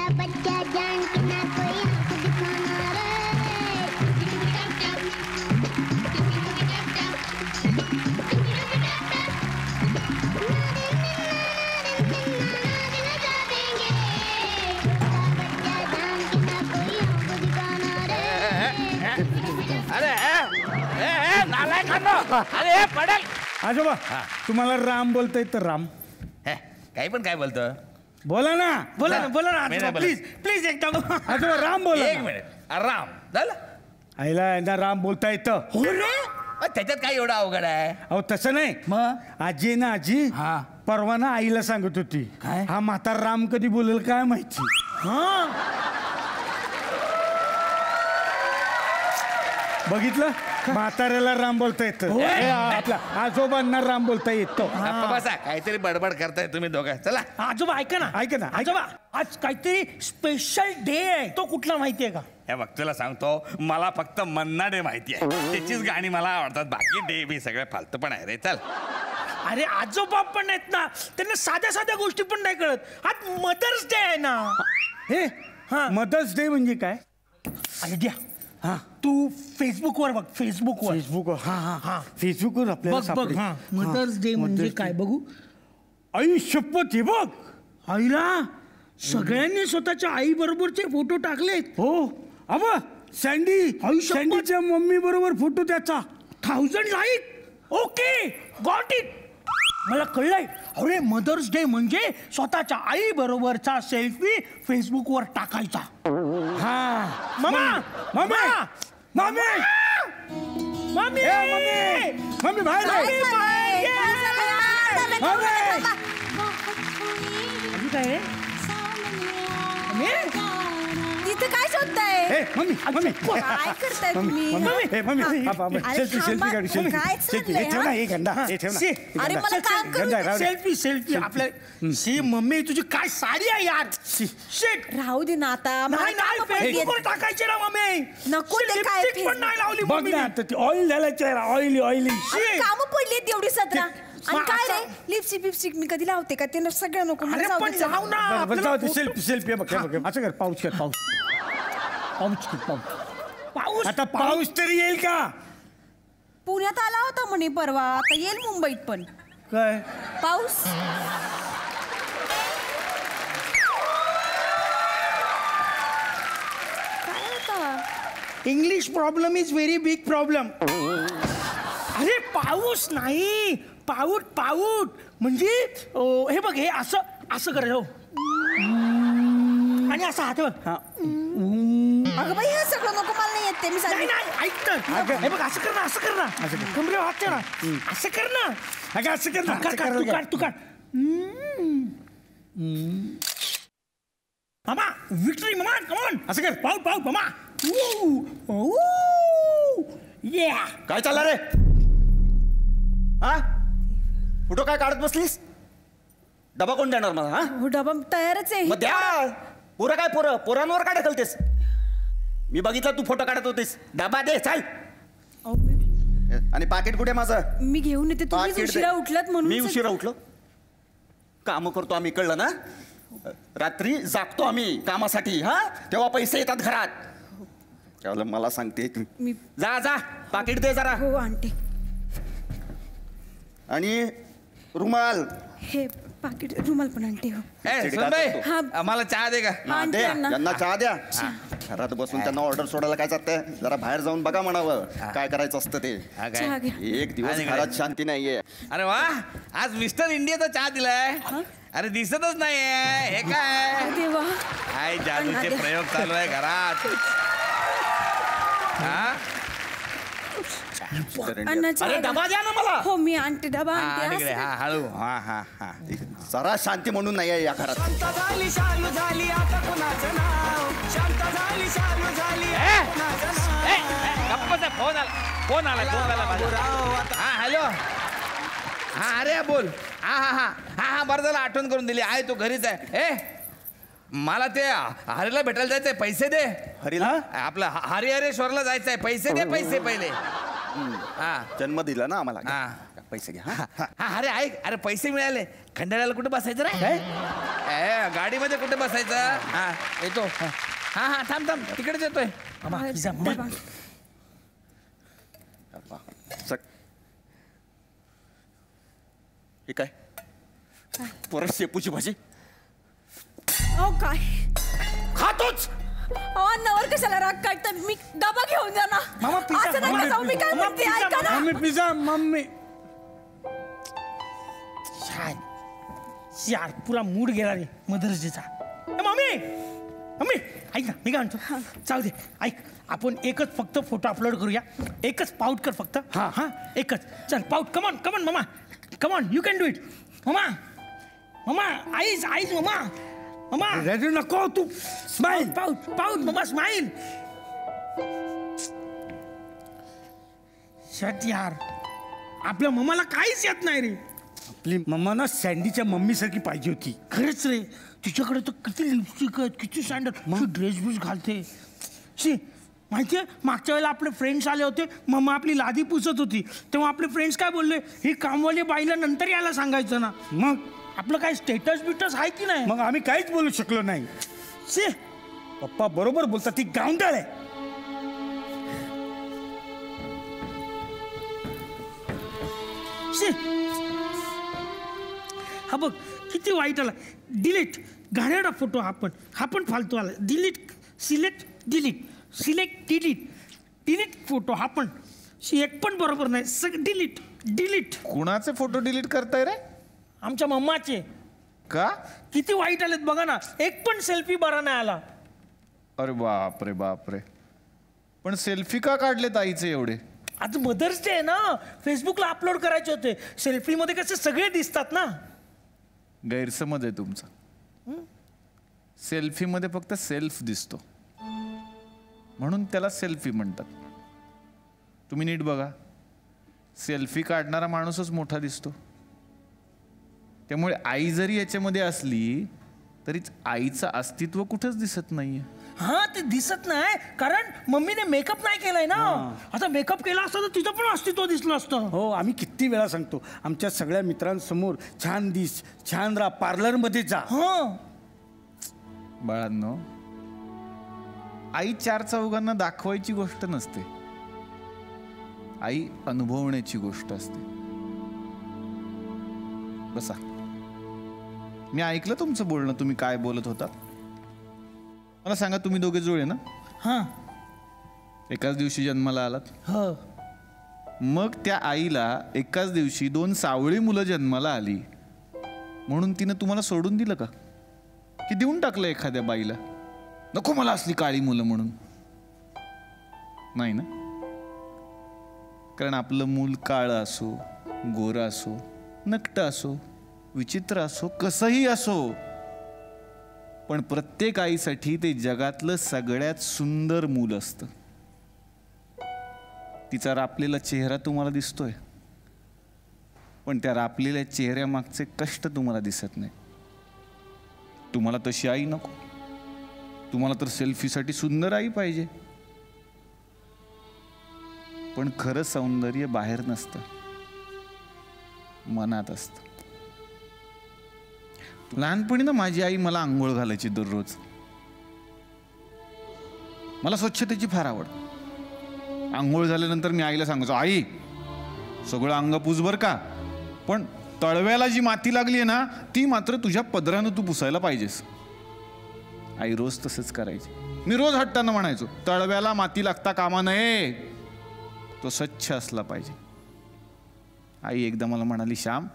अरे पडल आजोबा तुम्हाला राम बोलता येतं? राम काही पण काय बोलतो? बोला ना बोला ना बोला ना प्लीज प्लीज एकदम आजोबा राम बोला. एक मिनिट राम झालं आईला यांना राम बोलता येतं? हो रे त्याच्यात काय एवढं अवघड आहे? अहो तसं नाही मग आजी ना आजी परवा ना आईला सांगत होती काय? हा म्हातारा राम कधी बोलेल काय माहिती. बघितलं म्हाताऱ्याला राम बोलता येतं. आपल्या आजोबांना राम बोलता येतो. बसा काहीतरी बडबड करताय तुम्ही दोघं. चला आजोबा ऐका ना आजोबा आज काहीतरी स्पेशल डे आहे. तो कुठला माहितीये का? हे बघ तुला सांगतो मला फक्त मन्ना डे माहिती आहे. त्याचीच गाणी मला आवडतात. बाकी डे बी सगळे फालतू पण आहे रे. चल अरे आजोबा पण आहेत ना त्यांना साध्या साध्या गोष्टी पण नाही कळत. आज मदर्स डे आहे ना. हे मदर्स डे म्हणजे काय? अरे द्या तू फेसबुकवर बघ. फेसबुकवर हा फेसबुकवर आपल्याला बघ मदर्स डे म्हणजे काय बघू. आई शपथ हे बघ आईला सगळ्यांनी स्वतःच्या आई बरोबरचे फोटो टाकलेत. हो अबा सँडीच्या मम्मी बरोबर फोटो त्याचा 1000 लाईक. Okay got it. मला कळलंय. अरे मदर्स डे म्हणजे स्वतःच्या आई बरोबरचा सेल्फी फेसबुकवर टाकायचा. मामा मामा मामी मामी मम्मी बाहेर काय तिथे काय शोधताय? मम्मी मम्मी काय करताय तुम्ही? सेल्फी काढ. सेल्फी ठेव ना. हे गंडा हे ठेव ना. अरे मला काम करू. सेल्फी आपल्या शी मम्मी तुझी काय साडी आहे यार. शिट राहू दे ना आता. नाही फेसबुकवर टाकायचे ना मम्मी. नको ते काय पण नाही लावली बघ ना आता ती ऑइल झाला चेहरा. ऑइली काम पडली एवढी 17. आणि काय रे लिपस्टिक मी कधी लावते का? ते सगळं नको. सेल्फी बघ असं कर. पाऊस कर. पाऊस आता पाऊस तरी येईल का? पुण्यात आला होता म्हणे परवा. आता येईल मुंबईत पण. काय पाऊस? काय होता? English problem is very big problem. अरे पाऊस नाही पाऊट म्हणजे हे बघ हे असं करायचं आणि असं हात बघ. अगं बाई हे सगळं नको. मला नाही येत ते. मी नाही ऐक तर. हे बघ असं कर ना. कमरेवर हात ठेव ना. असं कर ना. असं कर. तू काढ. मामा विक्ट्री मामा कमॉन. असं कर. पाऊट मामा. काय चाललं रे? फोटो काय काढत बसलीस? डबा कोण देणार मला? हो डबा तयारच आहे. मग द्या. पोरं काय पोरांवर काय ढकलतेस? मी बघितलं तू फोटो काढत होतीस. डबा दे चाल. आणि पाकिट कुठे माझं? मी घेऊन येते. तुम्ही उशिरा उठलात म्हणून. मी उशिरा उठलो? काम करतो आम्ही कळलं ना. रात्री जागतो आम्ही कामासाठी. तेव्हा पैसे येतात घरात. त्याला मला सांगते जा पाकिट दे जरा. हो आणते. आणि रुमाल. हे पाकिट रुमाल पण आणते. हो मला चहा दे का? त्यांना चहा द्या. घरात बसून त्यांना ऑर्डर सोडायला काय जातंय? जरा बाहेर जाऊन बघा म्हणावं काय करायचं असतं ते. एक दिवस घरात शांती नाहीये. अरे वा आज मिस्टर इंडियाचा चहा दिलाय. अरे दिसतच नाहीये. हे काय जादूचे प्रयोग चालू आहे घरात. अरे डबा द्या ना मला. हो मी आणते डबा आणते. हळू. जरा शांती म्हणून नाही आहे या घरात. फोन आला. हॅलो. अरे बोल. बरं झालं आठवण करून दिली. आहे तो घरीच आहे. मला ते हरीला भेटायला जायचंय. पैसे दे. हरीला? आपलं हरिहरेश्वरला जायचंय. पैसे दे. पैसे पहिले. जन्म दिला ना आम्हाला. पैसे घ्या. अरे ऐक. अरे पैसे मिळाले. खंडाळ्याला कुठे बसायचं रे? गाडीमध्ये कुठे बसायचं? हा येतो. हा हा थांब थांब तिकडेच येतोय. मामा पिझ्झा मामा. हे काय परत शेपूची भाजी अहो काय खातोच. अन्नावर कशाला राग काढता? मी डबा घेऊन जा ना. मामा पिझ्झा, असं नका जाऊ. मी काय मामा म्हणते पिझ्झा, ऐका ना. Mummy pizza mummy. यार पुरा मूड गेला रे मदर्स डेचा. मम्मी मम्मी ऐक ना, मी काय म्हणतो जाऊ दे. ऐक आपण एकच फक्त फोटो अपलोड करूया. एकच पाऊट कर फक्त. हा. हा एकच. चल पाऊट. कमॉन कमॉन मामा come on you can do it. मामा मामा आईज आईज मामा मामा रडू नको तू. स्माइल पाऊट पाऊट मामा स्माइल. शट यार आपल्या मम्माला काहीच येत नाही रे. आपली मम्मा ना सँडीच्या मम्मी सारखी पाहिजे होती. खरंच रे तिच्याकडे तर किती लिपस्टिक आहेत किती सँडल ड्रेस बिस घालते. शी माहितीये मागच्या वेळेला आपले फ्रेंड्स आले होते. मम्मा आपली लादी पुसत होती तेव्हा आपले फ्रेंड्स काय बोलले, ही कामवाली बाईला नंतर यायला सांगायचं ना. मग आपलं काय स्टेटस बिटस आहे की नाही. मग आम्ही काहीच बोलू शकलो नाही. शी पप्पा बरोबर बोलतात, ती गावंढळ आहे. शी हा बघ किती वाईट आला. डिलीट घाणेरडा फोटो. हा पण फालतू आला. Delete select delete select delete delete photo. हा पण एक पण बरोबर नाही. सगळं डिलीट डिलीट. कुणाचे फोटो डिलीट करताय रे? आमच्या मम्माचे. का? किती वाईट आलेत बघा ना. एक पण सेल्फी बरा नाही आला. अरे बापरे बापरे. पण सेल्फी का काढलेत आईचे एवढे? आज मदर्स डे आहे ना, फेसबुकला अपलोड करायचे होते. सेल्फीमध्ये कसे सगळे दिसतात ना. गैरसमज आहे तुमचा. सेल्फीमध्ये फक्त सेल्फ दिसतो म्हणून त्याला सेल्फी म्हणतात. तुम्ही नीट बघा, सेल्फी काढणारा माणूसच मोठा दिसतो. त्यामुळे आई जरी याच्यामध्ये असली तरीच आईचं अस्तित्व कुठंच दिसत नाहीये. हा ते दिसत नाही कारण मम्मीने मेकअप नाही केलाय ना. आता मेकअप केला असता तर तिचं पण अस्तित्व दिसलं असतं. हो आम्ही किती वेळा सांगतो आमच्या सगळ्या मित्रांसमोर छान दिस, छान राहा, पार्लरमध्ये जा. हा बाळांनो, आई चार चौघांना दाखवायची गोष्ट नसते. आई अनुभवण्याची गोष्ट असते. बसा. मी ऐकलं तुमचं बोलणं. तुम्ही काय बोलत होता मला सांगा. तुम्ही दोघे जुळे ना? हा एकाच दिवशी जन्माला आलात. हो मग त्या आईला एकाच दिवशी 2 सावळी मुलं जन्माला आली म्हणून तिनं तुम्हाला सोडून दिलं का? की देऊन टाकलं एखाद्या बाईला, नको मला असली काळी मुलं म्हणून? नाही ना. कारण आपलं मूल काळं असो, गोरं असो, नकटं असो, विचित्र असो, कसंही असो, पण प्रत्येक आईसाठी ते जगातलं सगळ्यात सुंदर मूल असतं. तिचा रापलेला चेहरा तुम्हाला दिसतोय पण त्या रापलेल्या चेहऱ्यामागचे कष्ट तुम्हाला दिसत नाही. तुम्हाला तशी आई नको. तुम्हाला तर सेल्फीसाठी सुंदर आई पाहिजे. पण खरं सौंदर्य बाहेर नसतं, मनात असतं. लहानपणी ना माझी आई मला आंघोळ घालायची दररोज. मला स्वच्छतेची फार आवड. आंघोळ झाल्यानंतर मी आईला सांगायचो, आई सगळं अंग पुस बर का, पण तळव्याला जी माती लागली आहे ना ती मात्र तुझ्या पदरानं तू पुसायला पाहिजेस. आई रोज तसंच करायची. मी रोज हट्टानं म्हणायचो, तळव्याला माती लागता कामा नये, तो स्वच्छ असला पाहिजे. आई एकदा मला म्हणाली, श्याम,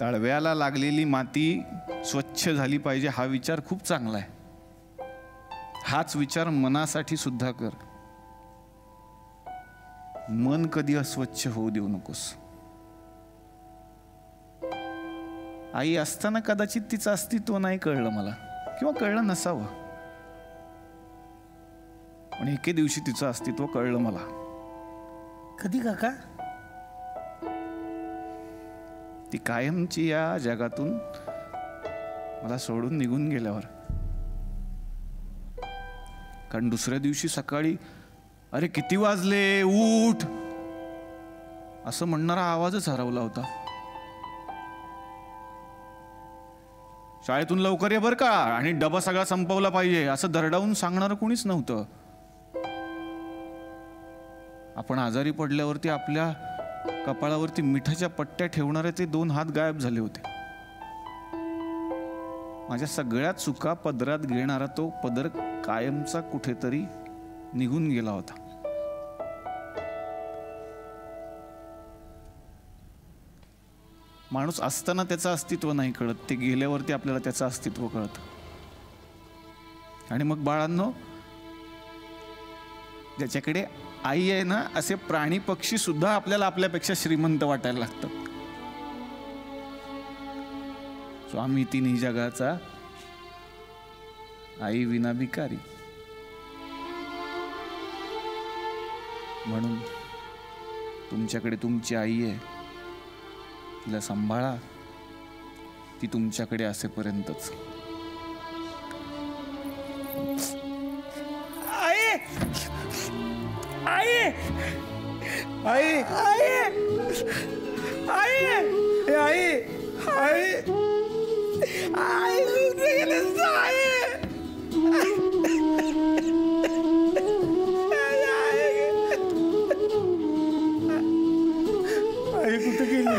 तळव्याला लागलेली माती स्वच्छ झाली पाहिजे हा विचार खूप चांगला आहे. हाच विचार मनासाठी सुद्धा कर. मन कधी अस्वच्छ होऊ देऊ नकोस. आई असताना कदाचित तिचं अस्तित्व नाही कळलं मला, किंवा कळलं नसावं. पण एके दिवशी तिचं अस्तित्व कळलं मला. कधी काका? ती कायमची या जगातून मला सोडून निघून गेल्यावर. कारण दुसऱ्या दिवशी सकाळी, अरे किती वाजले, उठ, असं म्हणणारा आवाजच हरवला होता. शाळेतून लवकर ये बरं का, आणि डबा सगळा संपवला पाहिजे असं दरडावून सांगणारं कोणीच नव्हतं. आपण आजारी पडल्यावरती आपल्या कपाळावरती मिठाच्या पट्ट्या ठेवणारे ते 2 हात गायब झाले होते. माझ्या सगळ्या चुका पदरात घेणारा तो पदर कायमचा कुठेतरी निघून गेला होता. माणूस असताना त्याचं अस्तित्व नाही कळत, ते गेल्यावरती आपल्याला त्याचं अस्तित्व कळतं. आणि मग बाळांनो, ज्याच्याकडे आई आहे ना, असे प्राणी पक्षी सुद्धा आपल्याला आपल्यापेक्षा श्रीमंत वाटायला लागतात. स्वामी तिन्ही जगाचा आई विना भिकारी. म्हणून तुमच्याकडे तुमची आई आहे, तिला सांभाळा, ती तुमच्याकडे असेपर्यंतच. आई आई आई आई आई आई आई आई कुठे गेली?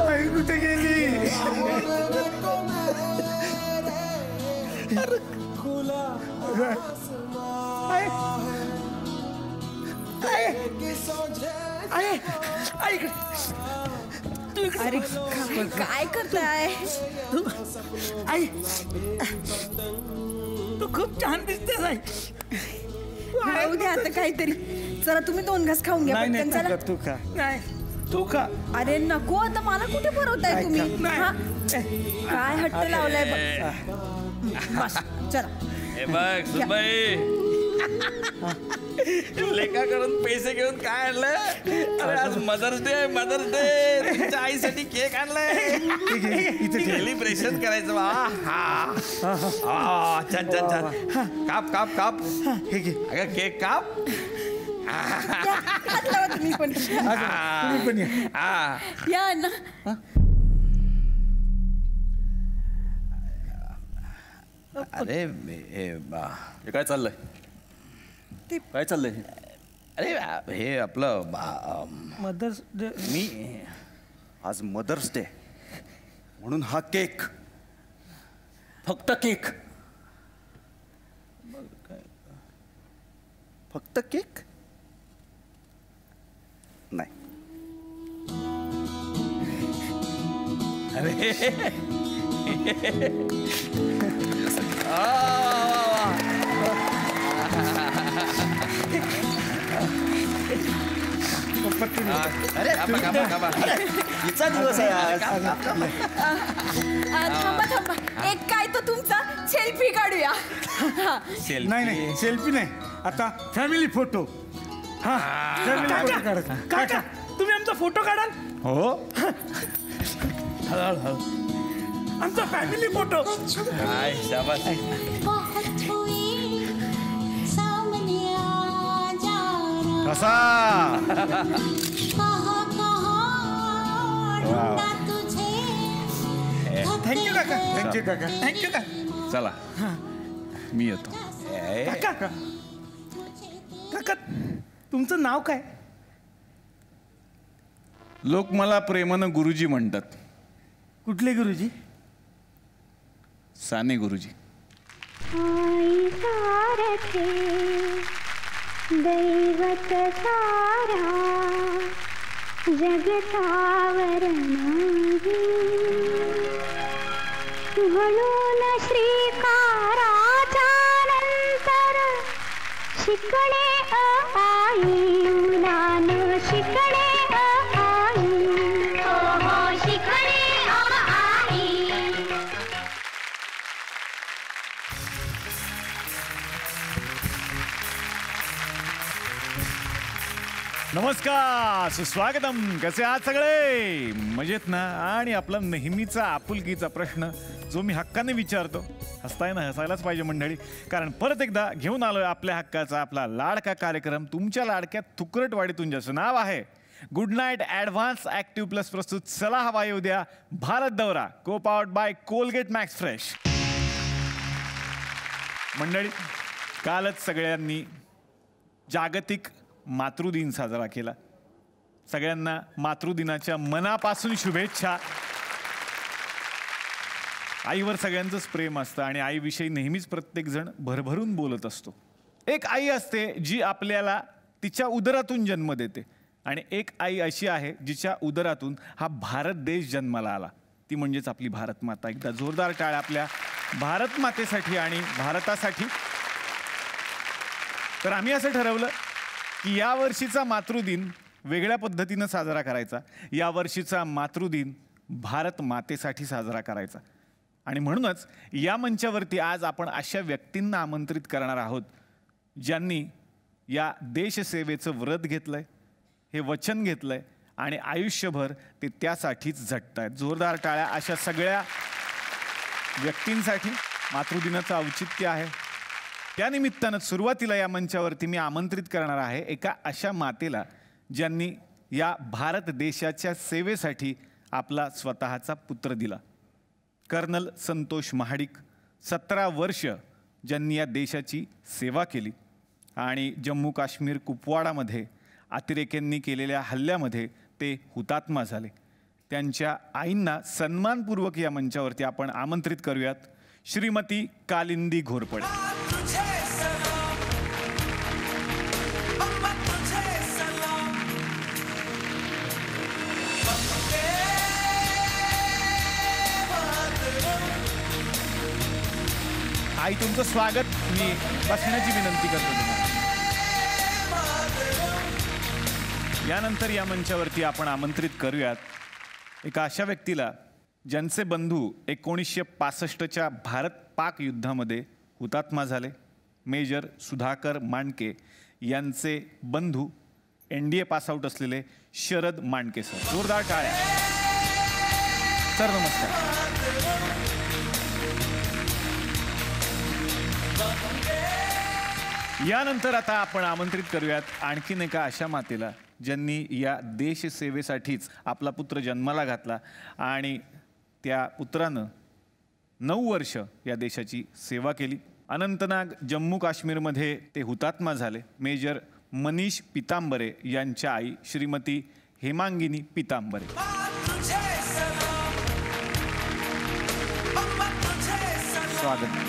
आई कुठे गेली? अरे काय करताय? आई तू खूप छान दिसतेस आई. राहू द्या आता काहीतरी. चला तुम्ही 2 घास खाऊन घ्या नाही पटकन. चला. तू खा. नाही तू का? अरे नको आता, मला कुठे भरवताय तुम्ही? नाही. हा? काय हट्ट लावलाय बघ. बस चला. हे बघ सुनबाई, लेकाकडून पैसे घेऊन काय आणलं? अरे आज मदर्स डे आहे, मदर्स डे. तुमच्या आईसाठी केक आणलाय, सेलिब्रेशन करायचं. छान छान छान. काप काप काप. अगं केक काप. हात लावा तुम्ही पण. तुम्ही पण या. या ना. अरे हे काय चाललंय? ते- काय चाललंय? अरे हे आपलं मदर्स डे. मी आज मदर्स डे म्हणून हा केक, फक्त केक, फक्त केक नाही. अरे अरे हिचा दिवस आहे आज. थांबा थांबा, एक काय तो तुमचा सेल्फी काढूया. हा. नाही नाही, सेल्फी नाही, आता फॅमिली फोटो. हा, फॅमिली फोटो काढा. काका तुम्ही आमचा फोटो काढाल? हो, आमचा फॅमिली फोटो. हाय शाबास. कसा? थँक्यू काका. थँक्यू काका. थँक्यू का? चला मी येतो. काका काका तुमचं नाव काय? लोक मला प्रेमानं गुरुजी म्हणतात. कुठले गुरुजी? साने गुरुजी. आई सारथे दैवत सारा जगतावरण म्हणून श्रीकाराच्या नंतर शिकणे आई उलान शिकणे आई हो शिकणे आई. नमस्कार, सुस्वागतम. कसे आहात सगळे? मजेत ना? आणि आपला नेहमीचा आपुलकीचा प्रश्न, जो मी हक्काने विचारतो. हसताय ना, हसायलाच पाहिजे मंडळी, कारण परत एकदा घेऊन आलोय आपल्या हक्काचा आपला लाडका कार्यक्रम तुमच्या लाडक्या तुकरटवाडीतून, ज्याचं नाव आहे good night advance active plus प्रस्तुत चला हवा येऊ द्या भारत दौरा, को powered by Colgate max fresh. मंडळी, कालच सगळ्यांनी जागतिक मातृदिन साजरा केला. सगळ्यांना मातृदिनाच्या मनापासून शुभेच्छा. आईवर सगळ्यांचंच प्रेम असतं आणि आईविषयी नेहमीच प्रत्येकजण भरभरून बोलत असतो. एक आई असते जी आपल्याला तिच्या उदरातून जन्म देते आणि एक आई अशी आहे जिच्या उदरातून हा भारत देश जन्माला आला, ती म्हणजेच आपली भारत माता. एकदा जोरदार टाळ्या आपल्या भारत मातेसाठी आणि भारतासाठी. तर आम्ही असं ठरवलं की यावर्षीचा मातृदिन वेगळ्या पद्धतीनं साजरा करायचा. यावर्षीचा मातृदिन भारत मातेसाठी साजरा करायचा आणि म्हणूनच या मंचावरती आज आपण अशा व्यक्तींना आमंत्रित करणार आहोत ज्यांनी या देशसेवेचं व्रत घेतलंय, हे वचन घेतलंय आणि आयुष्यभर ते त्यासाठीच झटतायत. जोरदार टाळ्या अशा सगळ्या व्यक्तींसाठी. मातृदिनाचं औचित्य आहे, त्यानिमित्तानं सुरुवातीला या मंचावरती मी आमंत्रित करणार आहे एका अशा मातेला ज्यांनी या भारत देशाच्या सेवेसाठी आपला स्वतःचा पुत्र दिला. कर्नल संतोष महाडिक, 17 वर्ष ज्यांनी या देशाची सेवा केली आणि जम्मू काश्मीर कुपवाडामध्ये अतिरेक्यांनी केलेल्या हल्ल्यामध्ये ते हुतात्मा झाले. त्यांच्या आईंना सन्मानपूर्वक या मंचावरती आपण आमंत्रित करूयात. श्रीमती कालिंदी घोरपडे. आई, तुमचं स्वागत. मी बसण्याची विनंती करतो तुम्हाला. यानंतर या मंचावरती आपण आमंत्रित करूयात एका अशा व्यक्तीला ज्यांचे बंधू 1965च्या भारत पाक युद्धामध्ये हुतात्मा झाले. मेजर सुधाकर मांडके यांचे बंधू NDA पासआउट असलेले शरद मांडके सर. जोरदार टाळ्या. सर नमस्कार. यानंतर आता आपण आमंत्रित करूयात आणखीन एका अशा मातेला ज्यांनी या देशसेवेसाठीच आपला पुत्र जन्माला घातला आणि त्या पुत्रानं 9 वर्ष या देशाची सेवा केली. अनंतनाग जम्मू काश्मीरमध्ये ते हुतात्मा झाले. मेजर मनीष पितांबरे यांच्या आई श्रीमती हेमांगिनी पितांबरे. स्वागत.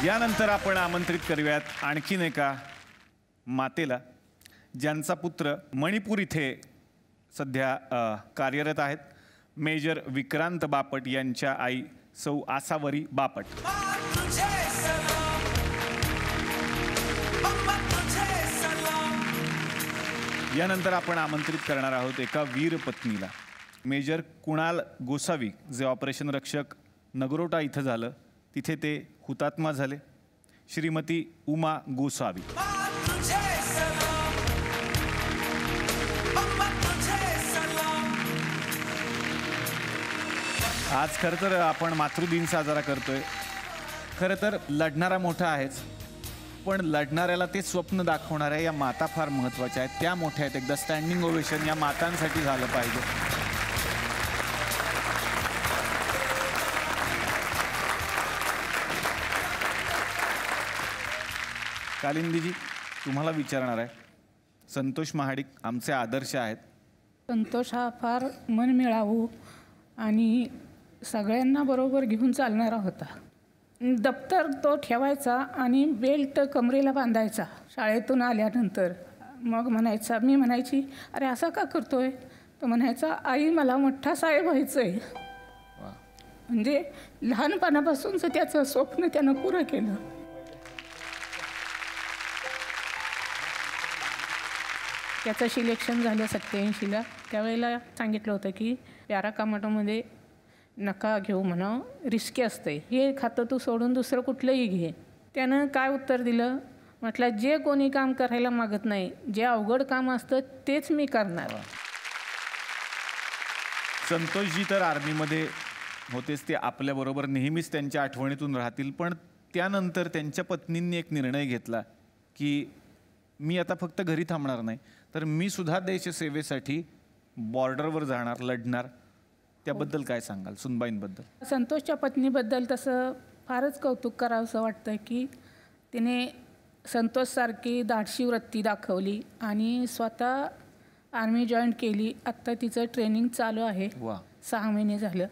यानंतर आपण आमंत्रित करूयात आणखीन एका मातेला ज्यांचा पुत्र मणिपूर इथे सध्या कार्यरत आहेत. मेजर विक्रांत बापट यांच्या आई सौ आसावरी बापट. यानंतर आपण आमंत्रित करणार आहोत एका वीर पत्नीला. मेजर कुणाल गोसावी, जे ऑपरेशन रक्षक नगरोटा इथं झालं तिथे ते हुतात्मा झाले. श्रीमती उमा गोसावी. आज खरं तर आपण मातृदिन साजरा करतोय. खरं तर लढणारा मोठा आहेच, पण लढणाऱ्याला ते स्वप्न दाखवणाऱ्या या माता फार महत्त्वाच्या आहेत. त्या मोठ्या आहेत. एकदा स्टँडिंग ओवेशन या मातांसाठी झालं पाहिजे. कालिंदीजी, तुम्हाला विचारणार आहे. संतोष महाडिक आमचे आदर्श आहेत. संतोष हा फार मनमिळावू आणि सगळ्यांना बरोबर घेऊन चालणारा होता. दप्तर तो ठेवायचा आणि बेल्ट कमरेला बांधायचा शाळेतून आल्यानंतर. मग म्हणायचा, मी म्हणायची अरे असा का करतोय? तो म्हणायचा आई मला मोठा साहेब व्हायचं आहे. म्हणजे लहानपणापासूनच त्याचं स्वप्न त्यानं पुरं केलं. त्याचं सिलेक्शन झालं 87ला. त्यावेळेला सांगितलं होतं की प्यारा कामाटामध्ये नका घेऊ म्हणा, रिस्की असते, हे खातं तू सोडून दुसरं कुठलंही घे. त्यानं काय उत्तर दिलं? म्हटलं जे कोणी काम करायला मागत नाही, जे अवघड काम असतं तेच मी करणार. संतोषजी तर आर्मीमध्ये होतेच, ते आपल्याबरोबर नेहमीच त्यांच्या आठवणीतून राहतील. पण त्यानंतर त्यांच्या पत्नींनी एक निर्णय घेतला की मी आता फक्त घरी थांबणार नाही, तर मी सुद्धा देशसेवेसाठी बॉर्डरवर जाणार, लढणार. त्याबद्दल काय सांगाल, सुनबाईंबद्दल? संतोषच्या पत्नीबद्दल तसं फारच कौतुक करावंसं वाटतं की तिने संतोषसारखी धाडशी वृत्ती दाखवली आणि स्वतः आर्मी जॉईन केली. आत्ता तिचं ट्रेनिंग चालू आहे. वा. 6 महिने झालं.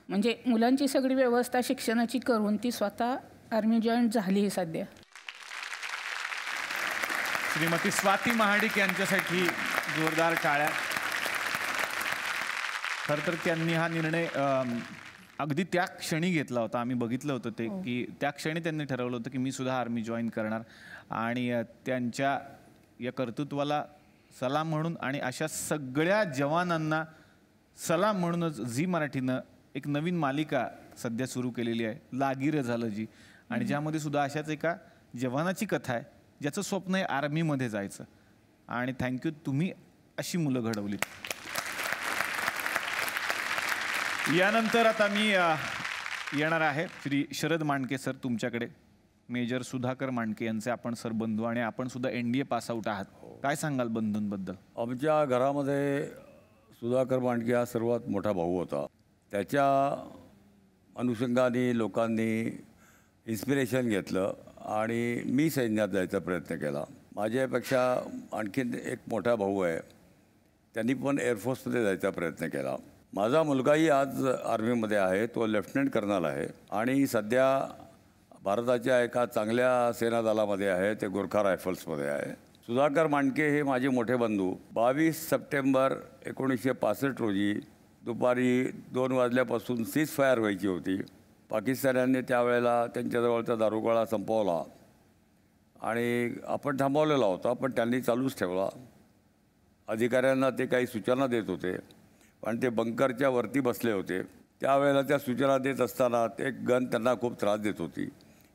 म्हणजे मुलांची सगळी व्यवस्था शिक्षणाची करून ती स्वतः आर्मी जॉईन झाली आहे सध्या. श्रीमती स्वाती महाडिक यांच्यासाठी जोरदार टाळ्या. खरं तर त्यांनी हा निर्णय अगदी त्या क्षणी घेतला होता. आम्ही बघितलं होतं ते की त्या क्षणी त्यांनी ठरवलं होतं की मी सुद्धा आर्मी जॉईन करणार. आणि त्यांच्या या कर्तृत्वाला सलाम म्हणून आणि अशा सगळ्या जवानांना सलाम म्हणूनच झी मराठीनं एक नवीन मालिका सध्या सुरू केलेली आहे, लागिरं झालं जी. आणि ज्यामध्ये सुद्धा अशाच एका जवानाची कथा आहे ज्याचं स्वप्न आहे आर्मीमध्ये जायचं. आणि थँक्यू, तुम्ही अशी मुलं घडवली. यानंतर आता मी येणार आहे श्री शरद मांडके सर तुमच्याकडे. मेजर सुधाकर मांडके यांचे आपण सर बंधू आणि आपण सुद्धा NDA पास आउट आहात. काय सांगाल बंधूंबद्दल? आमच्या घरामध्ये सुधाकर मांडके हा सर्वात मोठा भाऊ होता. त्याच्या अनुषंगाने लोकांनी इन्स्पिरेशन घेतलं आणि मी सैन्यात जायचा प्रयत्न केला. माझ्यापेक्षा आणखीन एक मोठा भाऊ आहे, त्यांनी पण एअरफोर्समध्ये जायचा प्रयत्न केला. माझा मुलगाही आज आर्मीमध्ये आहे, तो लेफ्टनंट कर्नल आहे आणि सध्या भारताच्या एका चांगल्या सेना दलामध्ये आहे, ते गोरखा रायफल्समध्ये आहे. सुधाकर मांडके हे माझे मोठे बंधू 22 सप्टेंबर 1965 रोजी दुपारी 2 वाजल्यापासून सीज फायर व्हायची होती. पाकिस्तान्यांनी त्यावेळेला त्यांच्याजवळचा दारुगोळा संपवला आणि आपण थांबवलेला होता, पण त्यांनी चालूच ठेवला. अधिकाऱ्यांना ते काही सूचना देत होते, पण ते बंकरच्या वरती बसले होते. त्यावेळेला त्या सूचना देत असताना ते गन त्यांना खूप त्रास देत होती.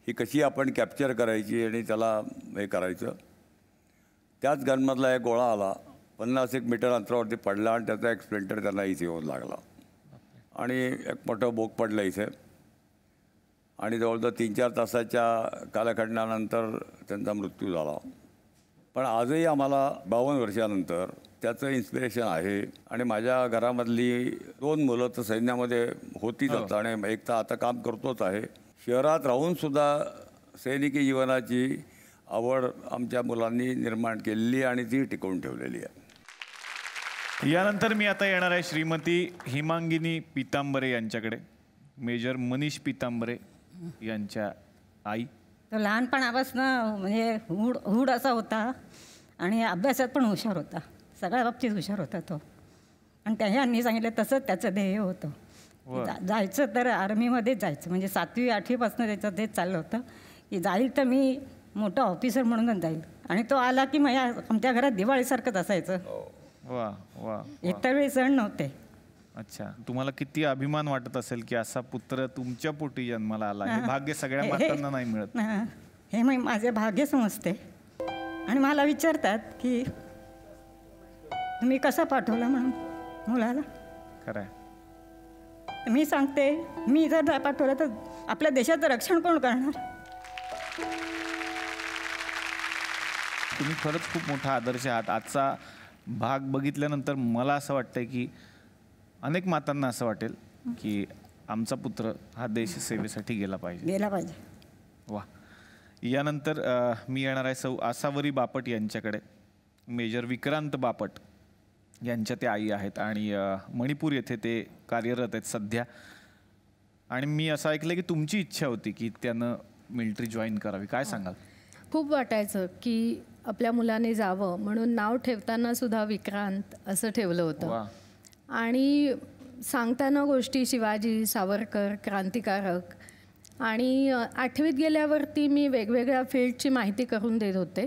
ही कशी आपण कॅप्चर करायची आणि त्याला हे करायचं. त्याच गनमधला एक गोळा आला, 50 मीटर अंतरावरती पडला आणि त्याचा एक स्प्लिंटर त्यांना इथे येऊन लागला आणि एक मोठं बोक पडलं इथे. आणि जवळजवळ 3-4 तासाच्या कालखंडानंतर त्यांचा मृत्यू झाला. पण आजही आम्हाला 52 वर्षानंतर त्याचं इन्स्पिरेशन आहे. आणि माझ्या घरामधली 2 मुलं तर सैन्यामध्ये होतीच आता आणि एक तर आता काम करतोच आहे. शहरात राहूनसुद्धा सैनिकी जीवनाची आवड आमच्या मुलांनी निर्माण केलेली आणि ती टिकवून ठेवलेली आहे. यानंतर मी आता येणार आहे श्रीमती हिमांगिनी पितांबरे यांच्याकडे. मेजर मनीष पितांबरे यांच्या आई. तो लहानपणापासून म्हणजे हुड असा होता आणि अभ्यासात पण हुशार होता, सगळ्या बाबतीत हुशार होता तो. आणि त्यांनी सांगितलं तसंच त्याचं ध्येय होतं, जायचं तर आर्मीमध्येच जायचं. म्हणजे 7वी 8वीपासून त्याचं तेच चाललं होतं की जाईल तर मी मोठा ऑफिसर म्हणूनच जाईल. आणि तो आला की मग आमच्या घरात दिवाळीसारखंच असायचं. वा वा. इतर वेळी सण नव्हते. अच्छा, तुम्हाला किती अभिमान वाटत असेल की असा पुत्र तुमच्या पोटी जन्माला आला. हे भाग्य सगळ्या मातांना नाही मिळत. हे मग माझे भाग्य समजते. आणि मला विचारतात की तुम्ही कसं पाठवलं म्हणून मुलाला. खरंय. मी सांगते, मी जर नाही पाठवलं तर आपल्या देशाचं रक्षण कोण करणार. तुम्ही खरंच खूप मोठा आदर्श आहात. आजचा भाग बघितल्यानंतर मला असं वाटतंय की अनेक मातांना असं वाटेल की आमचा पुत्र हा देश सेवेसाठी गेला पाहिजे. वा. यानंतर मी येणार आहे सौ आसावरी बापट यांच्याकडे. मेजर विक्रांत बापट यांच्या ते आई आहेत आणि मणिपूर येथे ते कार्यरत आहेत सध्या. आणि मी असं ऐकलं की तुमची इच्छा होती की त्यानं मिलिटरी जॉईन करावी. काय सांगाल? खूप वाटायचं की आपल्या मुलाने जावं, म्हणून नाव ठेवताना सुद्धा विक्रांत असं ठेवलं होतं. आणि सांगताना गोष्टी शिवाजी, सावरकर, क्रांतिकारक. आणि 8वीत गेल्यावरती मी वेगवेगळ्या फील्डची माहिती करून देत होते.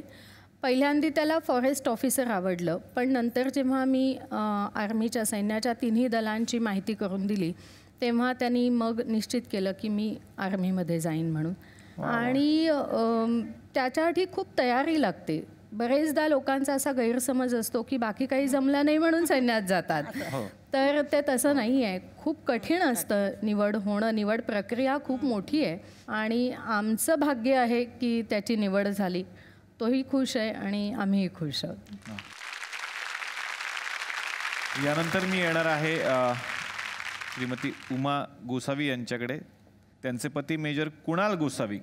पहिल्यांदा त्याला फॉरेस्ट ऑफिसर आवडलं, पण नंतर जेव्हा मी आर्मीच्या सैन्याच्या 3ही दलांची माहिती करून दिली तेव्हा त्यांनी मग निश्चित केलं की मी आर्मीमध्ये जाईन म्हणून. आणि त्याच्यासाठी खूप तयारी लागते. बरेचदा लोकांचा असा गैरसमज असतो की बाकी काही जमलं नाही म्हणून सैन्यात जातात. तर ते तसं नाही आहे. खूप कठीण असतं निवड होणं. निवड प्रक्रिया खूप मोठी आहे आणि आमचं भाग्य आहे की त्याची निवड झाली. तोही खुश आहे आणि आम्हीही खुश आहोत. यानंतर मी येणार आहे श्रीमती उमा गोसावी यांच्याकडे. त्यांचे पती मेजर कुणाल गोसावी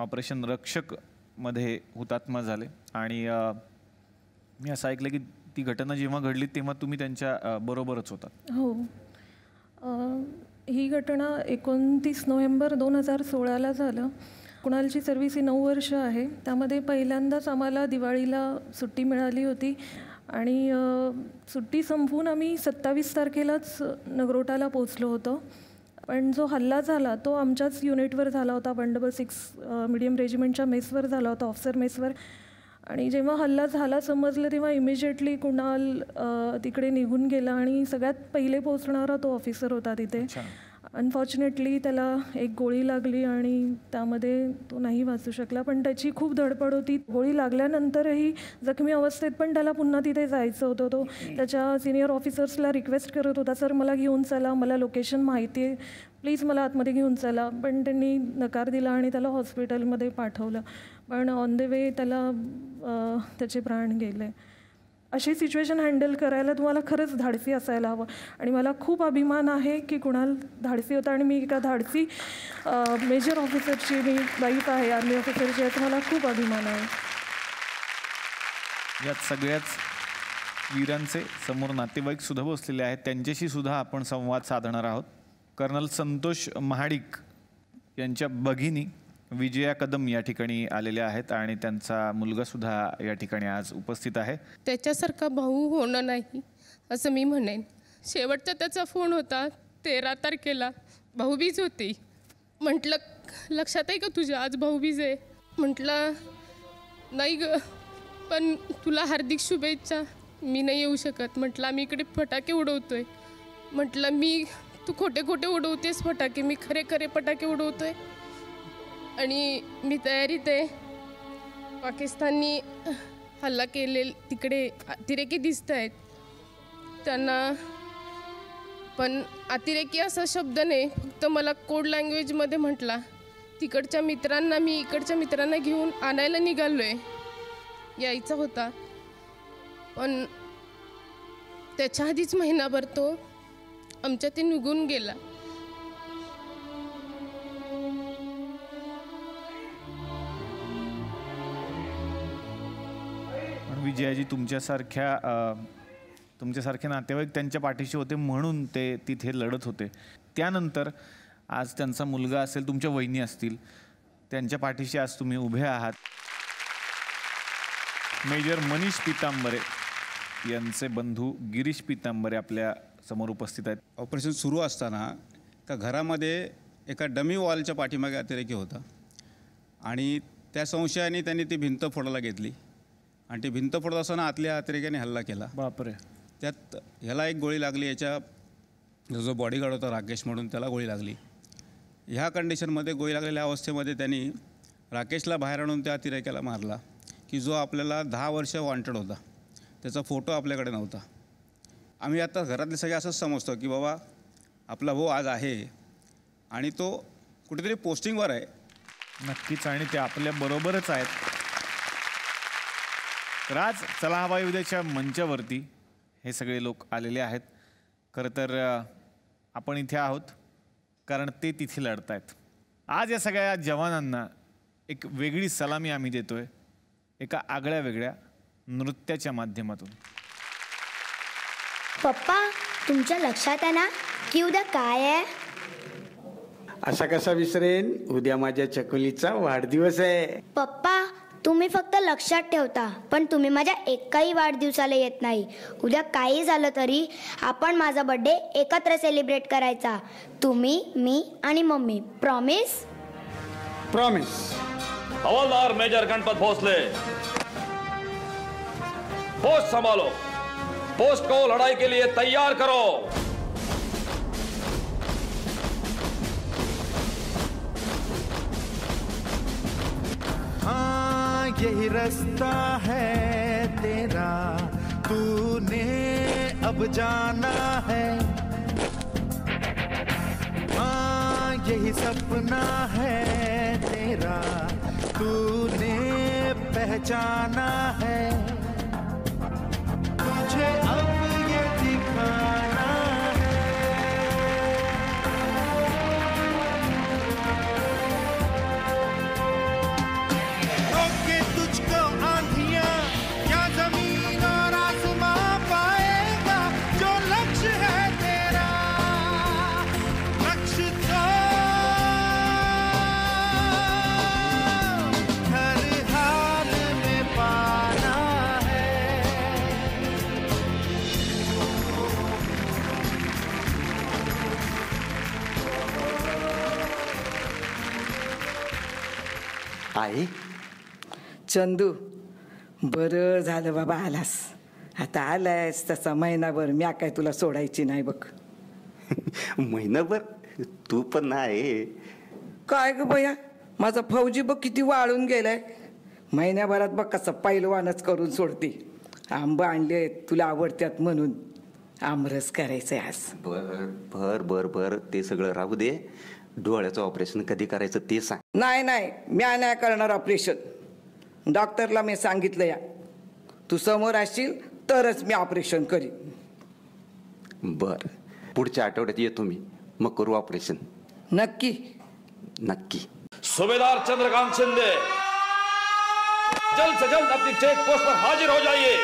ऑपरेशन रक्षकमध्ये हुतात्मा झाले आणि मी असं ऐकलं की ती घटना जेव्हा घडली तेव्हा तुम्ही त्यांच्या बरोबरच होता. हो, ही घटना 29 नोव्हेंबर 2016ला झालं. कुणालची सर्व्हिस ही 9 वर्ष आहे. त्यामध्ये पहिल्यांदाच आम्हाला दिवाळीला सुट्टी मिळाली होती आणि सुट्टी संपवून आम्ही 27 तारखेलाच नगरोटाला पोचलो होतो. पण जो हल्ला झाला तो आमच्याच युनिटवर झाला होता. 166 मीडियम रेजिमेंटच्या मेसवर झाला होता, ऑफिसर मेसवर. आणि जेव्हा हल्ला झाला समजलं तेव्हा इमिजिएटली कुणाल तिकडे निघून गेला आणि सगळ्यात पहिले पोचणारा तो ऑफिसर होता तिथे. अनफॉर्च्युनेटली त्याला एक गोळी लागली आणि त्यामध्ये तो नाही वाचू शकला. पण त्याची खूप धडपड होती. गोळी लागल्यानंतरही जखमी अवस्थेत पण त्याला पुन्हा तिथे जायचं होतं. तो त्याच्या सिनियर ऑफिसर्सला रिक्वेस्ट करत होता, सर मला घेऊन चला, मला लोकेशन माहिती आहे, प्लीज मला आतमध्ये घेऊन चला. पण त्यांनी नकार दिला आणि त्याला हॉस्पिटलमध्ये पाठवलं. पण ऑन द वे त्याला त्याचे प्राण गेले. अशी सिच्युएशन हँडल करायला तुम्हाला खरंच धाडसी असायला हवं आणि मला खूप अभिमान आहे की कुणाल धाडसी होता आणि मी एका धाडसी मेजर ऑफिसरची मी वाईफ आहे, आर्मी ऑफिसरची, याचा मला खूप अभिमान आहे. यात सगळ्याच वीरांचे समोर नातेवाईक सुद्धा बसलेले आहेत. त्यांच्याशी सुद्धा आपण संवाद साधणार आहोत. कर्नल संतोष महाडिक यांच्या भगिनी विजया कदम या ठिकाणी आलेल्या आहेत आणि त्यांचा मुलगा सुद्धा या ठिकाणी आज उपस्थित आहे. त्याच्यासारखा भाऊ होणं नाही असं मी म्हणेन. शेवटचा त्याचा फोन होता 13 तारखेला, भाऊबीज होती. म्हटलं लक्षात आहे का तुझ्या आज भाऊबीज आहे? म्हटलं नाही ग, पण तुला हार्दिक शुभेच्छा, मी नाही येऊ शकत. म्हटलं आम्ही इकडे फटाके उडवतोय. म्हटलं मी तू खोटे खोटे उडवतेस फटाके, मी खरे खरे फटाके उडवतोय आणि मी तयारीत आहे. पाकिस्ताननी हल्ला केलेला तिकडे अतिरेकी दिसत आहेत त्यांना, पण अतिरेकी असा शब्द नाही, फक्त मला कोड लँग्वेजमध्ये म्हटला. तिकडच्या मित्रांना मी इकडच्या मित्रांना घेऊन आणायला निघालो आहे, यायचा होता. पण त्याच्या आधीच महिनाभर तो आमच्या ते निघून गेला. विजयाजी तुमच्यासारखे नातेवाईक त्यांच्या पाठीशी होते म्हणून ते तिथे लढत होते. त्यानंतर आज त्यांचा मुलगा असेल, तुमच्या वहिनी असतील, त्यांच्या पाठीशी आज तुम्ही उभे आहात. मेजर मनीष पितांबरे यांचे बंधू गिरीश पितांबरे आपल्या समोर उपस्थित आहेत. ऑपरेशन सुरू असताना का घरामध्ये एका डमी वॉलच्या पाठीमागे अतिरेकी होता आणि त्या संशयाने त्यांनी ती भिंत फोडायला घेतली आणि ती भिंत फोडत असताना आतल्या अतिरेक्याने हल्ला केला. बापरे. त्यात ह्याला एक गोळी लागली, याच्या जो बॉडीगार्ड होता राकेश म्हणून त्याला गोळी लागली. ह्या कंडिशनमध्ये गोळी लागलेल्या अवस्थेमध्ये त्यांनी राकेशला बाहेर आणून त्या अतिरेक्याला मारला की जो आपल्याला 10 वर्ष वॉन्टेड होता. त्याचा फोटो आपल्याकडे नव्हता. आम्ही आता घरातले सगळे असंच समजतो की बाबा आपला भाऊ आज आहे आणि तो कुठेतरी पोस्टिंगवर आहे. नक्कीच, आणि ते आपल्या बरोबरच आहेत. तर आज चला हवा उद्याच्या मंचावरती हे सगळे लोक आलेले आहेत. खरं तर आपण इथे आहोत कारण ते तिथे लढत आहेत. आज या सगळ्या जवानांना एक वेगळी सलामी आम्ही देतोय एका आगळ्या वेगळ्या नृत्याच्या माध्यमातून. पप्पा, तुमच्या लक्षात आहे ना की उद्या काय आहे? असा कसा विसरेन, उद्या माझ्या चकुलीचा वाढदिवस आहे. पप्पा, तुम्ही फक्त लक्षात ठेवता पण तुम्ही माझ्या एकाही वाढदिवसाला येत नाही. उद्या काही झालं तरी आपण माझा बर्थडे एकत्र सेलिब्रेट करायचा, तुम्ही, मी आणि मम्मी. प्रॉमिस? प्रॉमिस. हवलदार मेजर गणपत भोसले, पोस्ट संभालो, पोस्ट को लड़ाई के लिए तैयार करो. हाँ यही रास्ता है तेरा, तूने अब जाना है, हाँ यही सपना है तेरा, तूने पहचाना है, तुझे अब ये दिखाना है। रोके तुझको आंधियां या जमीन और आसमां पाएगा, जो लक्ष्य है तेरा, लक्ष्य तो हर हाल में पाना है। आहे चंदू, बरं झालं बाबा आलास. आता आलायस तसा महिनाभर म्या काय तुला सोडायची नाही बघ. महिनाभर तू पण नाही. काय ग बया, माझा फौजी बघ किती वाळून गेलाय. महिन्याभरात बघ कसं पैलवानच करून सोडते. आंबा आणले तुला आवडतात म्हणून आमरस करायचंय आज. बर बर बर बर ते सगळं राहू दे. डोळ्याचं ऑपरेशन कधी करायचं ते सांग. नाही नाही, म्या नाही करणार ऑपरेशन. डॉक्टरला मी सांगितलं या, तू समोर असशील तरच मी ऑपरेशन करीन. बर, पुढच्या आठवड्यात येतो मी, मग करू ऑपरेशन. नक्की नक्की. सूबेदार चंद्रकांत शिंदे, जल्द से जल्द अपनी चेक पोस्ट पर हाजिर हो जाइए।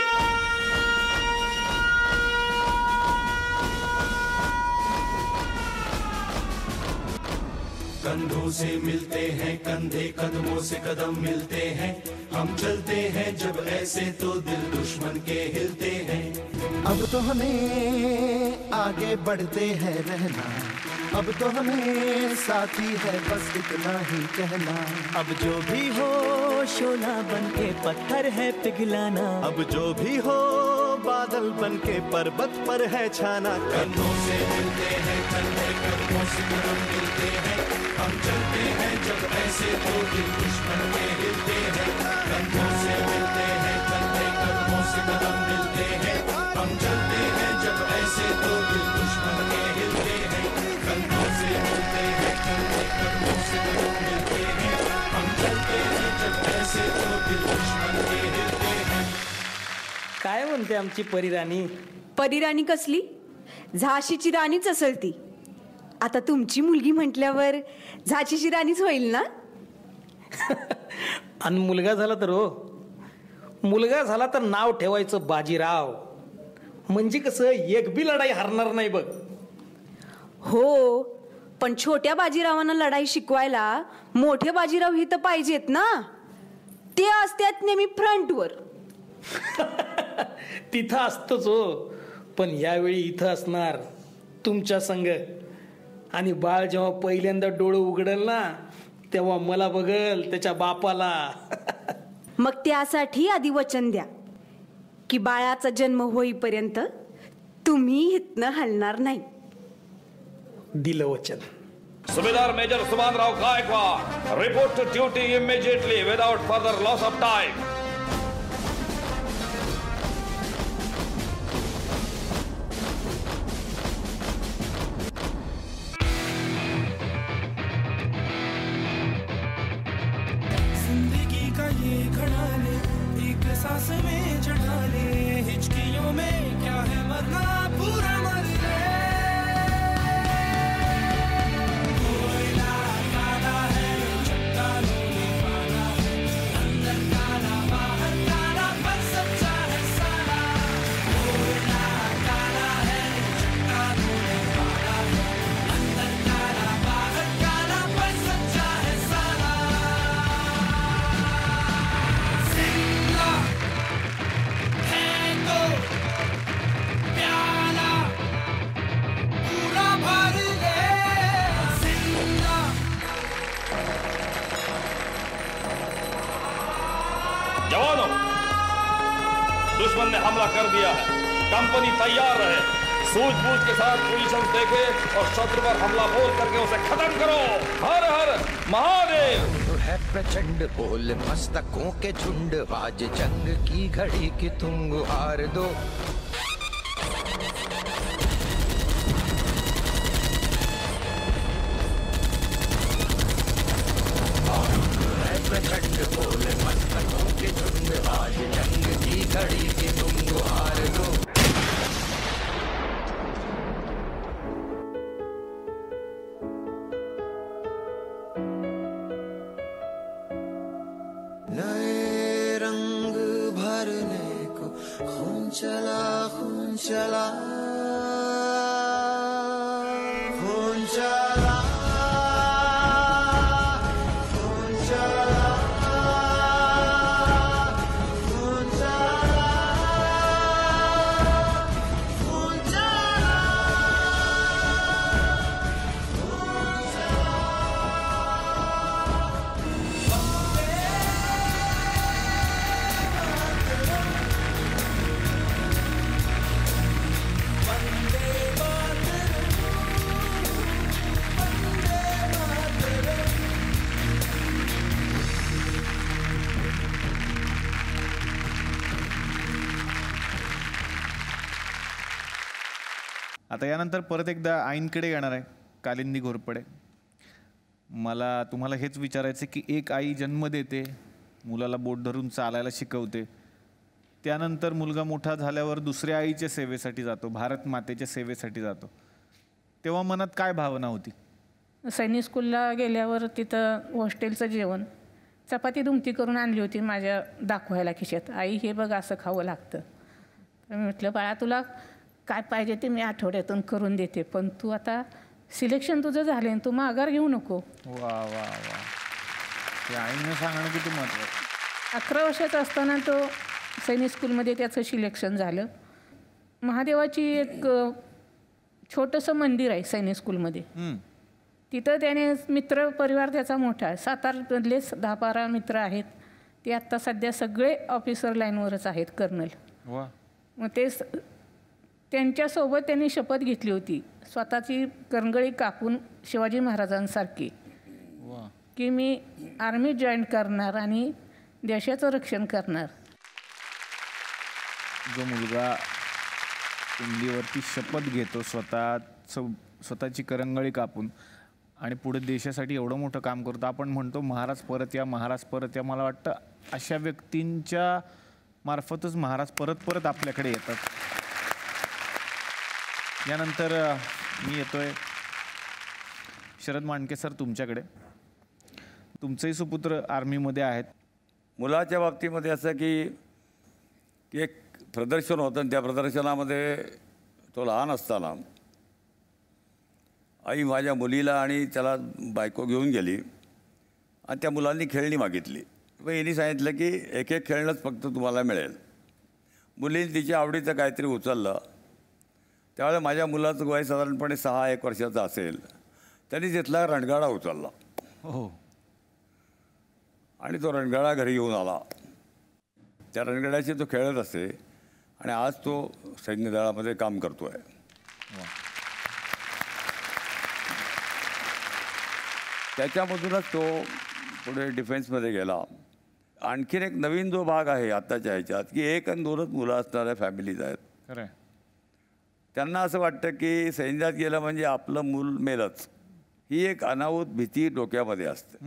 कंधों से मिलते हैं कंधे, कदमों से कदम मिलते हैं, हम चलते हैं जब ऐसे तो दिल दुश्मन के हिलते हैं। अब तो हमें आगे बढ़ते हैं रहना, अब तो हमें साथी है बस इतना ही कहना। अब जो भी हो शोला बन के पत्थर है पिघलाना, अब जो भी हो बादल बन के पर्वत पर है छाना। कंधों से मिलते हैं कंधे, कदमों से कदम मिलते हैं, हम चलते हैं जब ऐसे तो दिल दुश्मन के हिलते हैं। कंधों से मिलते हैं कंधे, कदमों से कदम मिलते हैं, हम चलते हैं जब ऐसे तो दिल दुश्मन के हिलते हैं। कंधों से मिलते हैं कंधे, कदमों से कदम मिलते हैं, हम चलते हैं जब ऐसे तो दिल दुश्मन के हिलते हैं। काय म्हणते आमची परिराणी? परिराणी कसली? झाशीची राणीच असेल ती. आता तुमची मुलगी म्हटल्यावर झाशीची राणीच होईल ना. आणि मुलगा झाला तर हो, मुलगा झाला तर नाव ठेवायचं बाजीराव. म्हणजे कसं एक बी लढाई हरणार नाही बघ. हो, पण छोट्या बाजीरावांना लढाई शिकवायला मोठे बाजीराव ही तर पाहिजेत ना. ते असतात नेहमी फ्रंटवर. तिथं असतोच हो, पण यावेळी इथं असणार तुमच्या संग. आणि बाळ जेव्हा पहिल्यांदा डोळं उघडल ना, तेव्हा मला बघल त्याच्या बापाला. मग त्यासाठी आधी वचन द्या की बाळाचा जन्म होईपर्यंत तुम्ही इथनं हलणार नाही. दिलं वचन. Subedar major Subhanrao Gaikwad, report to duty immediately without further loss of time. जिंदगी का ये घड़ा ले, एक सांस में चढ़ा ले, हिचकियों में क्या है मरना, पूरा मर ले। कोयला काला है, चट्टानों में पाना है, अंदर काला बाहर काला, पर सच्चा है साला। कोयला काला है, चट्टानों में पाना है, अंदर काला बाहर काला, पर सच्चा है साला। जिंदा है तो प्याला पूरा भर ले। जिंदा जवानों, दुश्मन ने हमला कर दिया है, कंपनी तैयार रहे, सूझबूझ के साथ पोजीशन देखे और शत्रु पर हमला बोल करके उसे खत्म करो। हर हर महादेव। है प्रचंड बोल मस्तकों के झुंड, आज जंग की घड़ी की तुम गुहार दो। झंड बोल मस्तकों के झुंड, आज जंग की घड़ी की तुम गुहार दो। नए रंग भरने को खून चला, खून चला, खून चला, खून चला, खून चला, खून चला, खून चला। आता यानंतर परत एकदा आईंकडे येणार आहे कालिंदी घोरपडे. मला तुम्हाला हेच विचारायचं की एक आई जन्म देते, मुलाला बोट धरून चालायला शिकवते, त्यानंतर मुलगा मोठा झाल्यावर दुसऱ्या आईच्या सेवेसाठी जातो, भारत मातेच्या सेवेसाठी जातो, तेव्हा मनात काय भावना होती? सैनिक स्कूलला गेल्यावर तिथं हॉस्टेलचं जेवण चपाती दुमती करून आणली होती माझ्या दाखवायला खिशात. आई हे बघ असं खावं लागतं. तर मी म्हटलं बाळा तुला काय पाहिजे ते मी आठवड्यातून करून देते, पण तू आता सिलेक्शन तुझं झाले तू माघार घेऊ नको. वा वा वा, ते आईनं सांगणं किती महत्त्वाचं. 11 वर्षाचा असताना तो सैनिक स्कूलमध्ये त्याचं सिलेक्शन झालं. महादेवाची एक छोटंसं मंदिर आहे सैनिक स्कूलमध्ये. तिथं त्याने मित्र परिवार त्याचा मोठा आहे. 7-8मधले 10-12 मित्र आहेत. ते आत्ता सध्या सगळे ऑफिसर लाईनवरच आहेत, कर्नल. मग ते त्यांच्यासोबत त्यांनी शपथ घेतली होती स्वतःची करंगळी कापून शिवाजी महाराजांसारखी, की मी आर्मी जॉईन करणार आणि देशाचं रक्षण करणार. जो मुलगा कुंडीवरती शपथ घेतो स्वतःची करंगळी कापून आणि पुढे देशासाठी एवढं मोठं काम करतो, आपण म्हणतो महाराज परत या, महाराज परत या. मला वाटतं अशा व्यक्तींच्या मार्फतच महाराज परत परत आपल्याकडे येतात. यानंतर मी येतोय शरद मांडके सर तुमच्याकडे. तुमचेही सुपुत्र आर्मीमध्ये आहेत. मुलाच्या बाबतीमध्ये असं की एक प्रदर्शन होतं आणि त्या प्रदर्शनामध्ये तो लहान असताना आई माझ्या मुलीला आणि त्याला बायको घेऊन गेली आणि त्या मुलांनी खेळणी मागितली. मग यांनी सांगितलं की एक एक खेळणंच फक्त तुम्हाला मिळेल. मुलीने तिच्या आवडीचं काहीतरी उचललं. त्यावेळेला माझ्या मुलाचं वय साधारणपणे 6-1 वर्षाचं असेल. त्यांनी तिथला रणगाडा उचलला. हो. आणि तो रणगाडा घरी घेऊन आला. त्या रणगाड्याशी तो खेळत असे आणि आज तो सैन्य दलामध्ये काम करतो आहे. त्याच्यामधूनच तो पुढे डिफेन्समध्ये गेला. आणखीन एक नवीन जो भाग आहे आत्ताच्या ह्याच्यात की 1 आणि 2च मुलं असणाऱ्या फॅमिलीज आहेत. खरं. त्यांना असं वाटतं की सैन्यात गेलं म्हणजे आपलं मूल मेलच, ही एक अनाहूत भीती डोक्यामध्ये असते.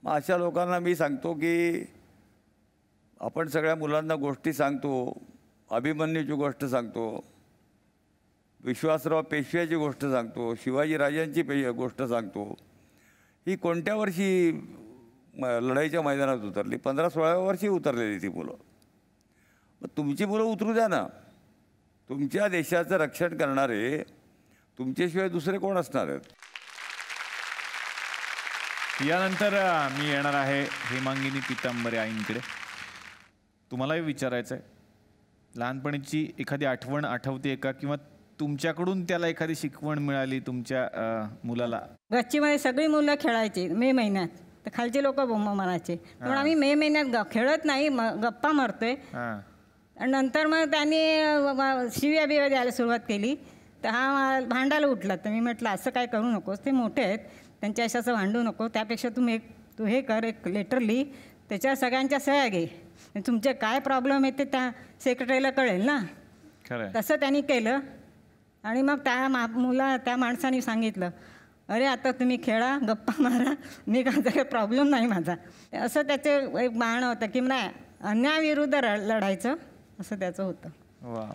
मग अशा लोकांना मी सांगतो की आपण सगळ्या मुलांना गोष्टी सांगतो, अभिमन्यूची गोष्ट सांगतो, विश्वासराव पेशव्याची गोष्ट सांगतो, शिवाजी राजांची गोष्ट सांगतो. ही कोणत्या वर्षी लढाईच्या मैदानात उतरली? 15-16व्या वर्षी उतरलेली ती मुलं. मग तुमची मुलं उतरू द्या ना. तुमच्या देशाचं रक्षण करणारे तुमच्याशिवाय दुसरे कोण असणार आहेत? यानंतर मी येणार आहे हेमांगिनी पितांबरे आईंकडे. तुम्हालाही विचारायचं आहे, लहानपणीची एखादी आठवण आठवते का, किंवा तुमच्याकडून त्याला एखादी शिकवण मिळाली तुमच्या मुलाला? गच्चीमध्ये सगळी मुलं खेळायची मे महिन्यात, तर खालचे लोक बोंब मारायचे. पण आम्ही मे महिन्यात खेळत नाही, गप्पा मारतोय. आणि नंतर मग त्यांनी शिव्या बिव्या द्यायला सुरुवात केली. तर हा भांडायला उठला. तर मी म्हटलं असं काय करू नकोस, ते मोठे आहेत, त्यांच्या असं भांडू नको. त्यापेक्षा तू हे कर, एक लेटर लिही, त्याच्यावर सगळ्यांच्या सह्या घे. तुमचे काय प्रॉब्लेम आहेत ते त्या सेक्रेटरीला कळेल ना. तसं त्यांनी केलं. आणि मग त्या माणसाने सांगितलं अरे आता तुम्ही खेळा, गप्पा मारा, मी काय प्रॉब्लेम नाही माझा, असं त्याचे एक बाण होतं की नाही अन्यायाविरुद्ध लढायचं, असं त्याचं होतं. वा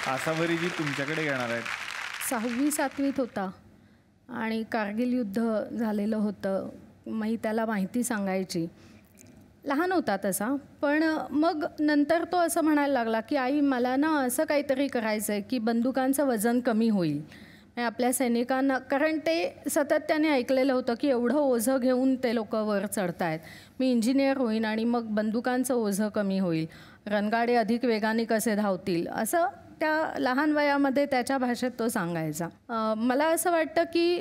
आसावरीजी तुमच्याकडे येणार आहेत. 6वी-7वीत होता आणि कारगिल युद्ध झालेलं होतं. मी त्याला माहिती सांगायची. लहान होता तसा, पण मग नंतर तो असं म्हणायला लागला की आई मला ना असं काहीतरी करायचं आहे की बंदुकांचं वजन कमी होईल. आपल्या सैनिकांना, कारण ते सतत त्याने ऐकलेलं होतं की एवढं ओझं घेऊन ते लोक वर चढत आहेत, मी इंजिनियर होईन आणि मग बंदुकांचं ओझं कमी होईल, रणगाडे अधिक वेगाने कसे धावतील, असं त्या लहान वयामध्ये त्याच्या भाषेत तो सांगायचा. मला असं वाटतं की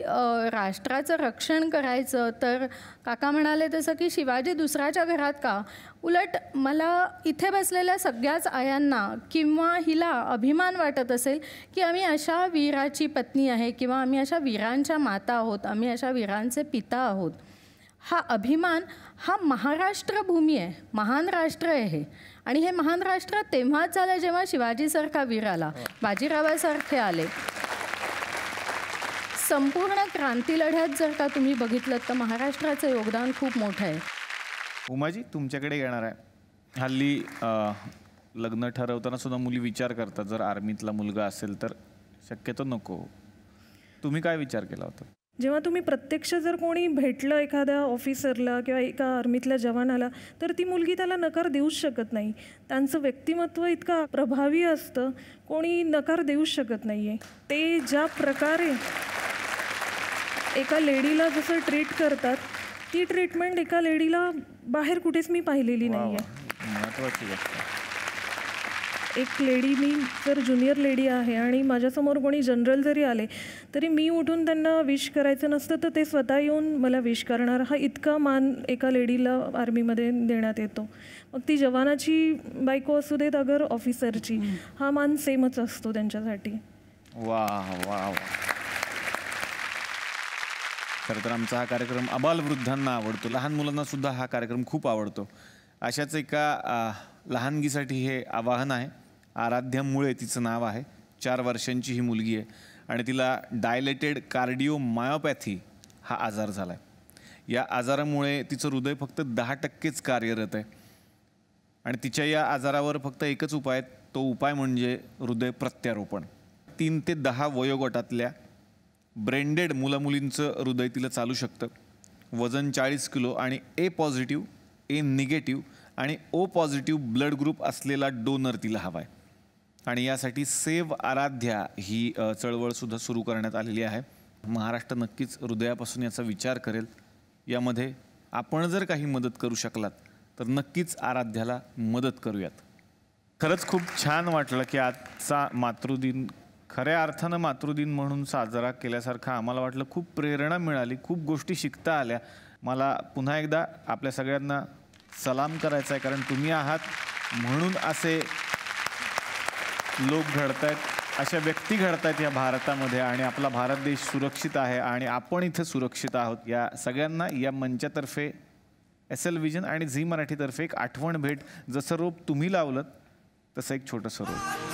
राष्ट्राचं रक्षण करायचं तर काका म्हणाले तसं की शिवाजी दुसऱ्याच्या घरात का, उलट मला इथे बसलेल्या सगळ्याच आयांना किंवा हिला अभिमान वाटत असेल की आम्ही अशा वीराची पत्नी आहे किंवा आम्ही अशा वीरांच्या माता आहोत, आम्ही अशा वीरांचे पिता आहोत. हा अभिमान हा महाराष्ट्र भूमी आहे, महान राष्ट्र आहे हे, आणि हे महान राष्ट्र तेव्हाच झालं जेव्हा शिवाजीसारखा वीर आला, बाजीरावासारखे आले. संपूर्ण क्रांती लढ्यात जर का तुम्ही बघितलं तर महाराष्ट्राचं योगदान खूप मोठं आहे. उमाजी तुमच्याकडे येणार आहे. हल्ली लग्न ठरवताना सुद्धा मुली विचार करतात जर आर्मीतला मुलगा असेल तर शक्यतो नको. तुम्ही काय विचार केला होता? जेव्हा तुम्ही प्रत्यक्ष जर कोणी भेटलं एखाद्या ऑफिसरला किंवा एका आर्मीतल्या जवानाला तर ती मुलगी त्याला नकार देऊच शकत नाही. त्यांचं व्यक्तिमत्व इतकं प्रभावी असतं, कोणी नकार देऊच शकत नाही आहे. ते ज्या प्रकारे एका लेडीला जसं ट्रीट करतात ती ट्रीटमेंट एका लेडीला बाहेर कुठेच मी पाहिलेली नाही आहे. महत्त्वाची गोष्ट. एक लेडी, मी जर ज्युनियर लेडी आहे आणि माझ्यासमोर कोणी जनरल जरी आले तरी मी उठून त्यांना विश करायचं नसतं तर ते स्वतः येऊन मला विश करणार. हा इतका मान एका लेडीला आर्मीमध्ये देण्यात येतो. मग ती जवानाची बायको असू देत अगर ऑफिसरची, हा मान सेमच असतो त्यांच्यासाठी. वा वा वा. खरं तर आमचा हा कार्यक्रम आबालवृद्धांना आवडतो, लहान मुलांना सुद्धा हा कार्यक्रम खूप आवडतो. अशाच एका लहानगीसाठी हे आवाहन आहे. आराध्या मुळे तिचं नाव आहे. 4 वर्षांची ही मुलगी आहे आणि तिला डायलेटेड कार्डिओमायोपॅथी हा आजार झाला आहे. या आजारामुळे तिचं हृदय फक्त 10%च कार्यरत आहे आणि तिच्या या आजारावर फक्त एकच उपाय आहे, तो उपाय म्हणजे हृदय प्रत्यारोपण. 3 ते 10 वयोगटातल्या ब्रेंडेड मुलामुलींचं हृदय तिला चालू शकतं. वजन 40 किलो आणि ए पॉझिटिव्ह, ए निगेटिव्ह आणि ओ पॉझिटिव्ह ब्लड ग्रुप असलेला डोनर तिला हवा आहे. आणि यासाठी सेव्ह आराध्या ही चळवळसुद्धा सुरू करण्यात आलेली आहे. महाराष्ट्र नक्कीच हृदयापासून याचा विचार करेल. यामध्ये आपण जर काही मदत करू शकलात तर नक्कीच आराध्याला मदत करूयात. खरंच खूप छान वाटलं की आजचा मातृदिन खऱ्या अर्थानं मातृदिन म्हणून साजरा केल्यासारखं आम्हाला वाटलं. खूप प्रेरणा मिळाली, खूप गोष्टी शिकता आल्या. मला पुन्हा एकदा आपल्या सगळ्यांना सलाम करायचा आहे, कारण तुम्ही आहात म्हणून असे लोक घडत आहेत, अशा व्यक्ती घडत आहेत या भारतामध्ये आणि आपला भारत देश सुरक्षित आहे आणि आपण इथे सुरक्षित आहोत. या सगळ्यांना या मंचातर्फे SL विजन आणि झी मराठीतर्फे एक आठवण भेट. जसं रोप तुम्ही लावलं तसं एक छोटंसं रोप.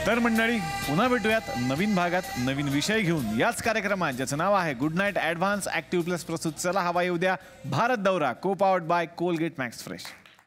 तर मंडळी पुन्हा भेटूयात नवीन भागात नवीन विषय घेऊन याच कार्यक्रमात, ज्याचं नाव आहे good night advance active plus प्रस्तुत चला हवा येऊ द्या भारत दौरा, को powered by Colgate max fresh.